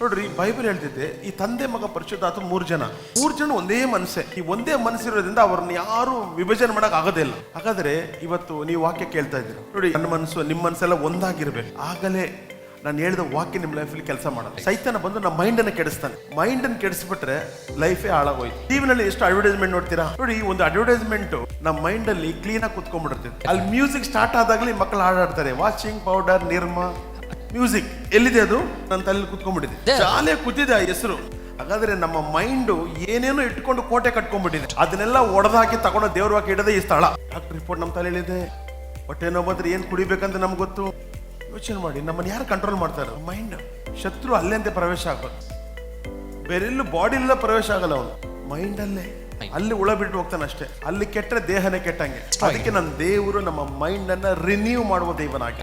ನೋಡ್ರಿ, ಬೈಬಲ್ ಹೇಳ್ತಿದ್ದೆ ಈ ತಂದೆ ಮಗ ಪರಿಶುದ್ಧಾತ್ಮ ಮೂರು ಜನ ಒಂದೇ ಮನಸ್ಸೇ. ಈ ಒಂದೇ ಮನಸ್ಸಿರೋದ್ರಿಂದ ಅವ್ರನ್ನ ಯಾರು ವಿಭಜನೆ ಮಾಡಕ್ ಆಗೋದೇ ಇಲ್ಲ. ಹಾಗಾದ್ರೆ ಇವತ್ತು ನೀವು ವಾಕ್ಯ ಕೇಳ್ತಾ ಇದ್ದೀರಾ ನೋಡಿ, ನನ್ನ ಮನಸ್ಸು ನಿಮ್ಮ ಮನಸ್ಸೆಲ್ಲ ಒಂದಾಗಿರ್ಬೇಕು. ಆಗಲೇ ನಾನು ಹೇಳಿದ ವಾಕ್ಯ ನಿಮ್ಮ ಲೈಫಲ್ಲಿ ಕೆಲಸ ಮಾಡೋದು. ಸೈತಾನ ಬಂದು ನಮ್ಮ ಮೈಂಡ್ ಅನ್ನು ಕೆಡಿಸ್ತಾನೆ. ಮೈಂಡ್ ಅನ್ನು ಕೆಡಿಸ್ಬಿಟ್ರೆ ಲೈಫೇ ಹಾಳಾಗೋಯ್ತು. ಟಿವಿನಲ್ಲಿ ಎಷ್ಟು ಅಡ್ವರ್ಟೈಸ್ಮೆಂಟ್ ನೋಡ್ತೀರಾ ನೋಡಿ, ಒಂದು ಅಡ್ವರ್ಟೈಸ್ಮೆಂಟ್ ನಮ್ಮ ಮೈಂಡ್ ಅಲ್ಲಿ ಕ್ಲೀನ್ ಆಗಿ ಕುತ್ಕೊಂಡ್ಬಿಡ್ತದೆ. ಅಲ್ಲಿ ಮ್ಯೂಸಿಕ್ ಸ್ಟಾರ್ಟ್ ಆದಾಗಲೇ ಮಕ್ಕಳು ಹಾಡಾಡ್ತಾರೆ, ವಾಷಿಂಗ್ ಪೌಡರ್ ನಿರ್ಮಾ ಮ್ಯೂಸಿಕ್ ಎಲ್ಲಿದೆ ಅದು ನನ್ನ ತಲೆ ಕುತ್ಕೊಂಡ್ಬಿಟ್ಟಿದೆ, ಶಾಲೆ ಕೂತಿದೆ ಆ ಹೆಸರು. ಹಾಗಾದ್ರೆ ನಮ್ಮ ಮೈಂಡ್ ಏನೇನೋ ಇಟ್ಕೊಂಡು ಕೋಟೆ ಕಟ್ಕೊಂಡ್ಬಿಟ್ಟಿದೆ. ಅದನ್ನೆಲ್ಲ ಒಡೆದಾಕಿ ತಗೊಂಡು ದೇವ್ರ ವಾಕ್ಯ ಇಡದೆ ಈ ಸ್ಥಳ. ಡಾಕ್ಟರ್ ರಿಪೋರ್ಟ್ ನಮ್ಮ ತಲೆಯಲ್ಲಿದೆ, ಹೊಟ್ಟೆ ನೋವು ಬಂದ್ರೆ ಏನ್ ಕುಡಿಬೇಕಂತ ನಮ್ಗೆ ಗೊತ್ತು. ಯೋಚನೆ ಮಾಡಿ, ನಮ್ಮನ್ನ ಯಾರು ಕಂಟ್ರೋಲ್ ಮಾಡ್ತಾರೆ? ಮೈಂಡ್. ಶತ್ರು ಅಲ್ಲೇ ಪ್ರವೇಶ ಆಗೋದು, ಬೇರೆಲ್ಲೂ ಬಾಡಿಲೆಲ್ಲ ಪ್ರವೇಶ ಆಗಲ್ಲ. ಅವನು ಮೈಂಡ್ ಅಲ್ಲೇ, ಅಲ್ಲಿ ಉಳ ಬಿಟ್ಟು ಹೋಗ್ತಾನೆ ಅಷ್ಟೇ. ಅಲ್ಲಿ ಕೆಟ್ಟರೆ ದೇಹನೇ ಕೆಟ್ಟಂಗೆ. ಅದಕ್ಕೆ ನನ್ನ ದೇವರು ನಮ್ಮ ಮೈಂಡ್ ಅನ್ನ ರಿನ್ಯೂ ಮಾಡುವ ದೇವನಾಗಿ.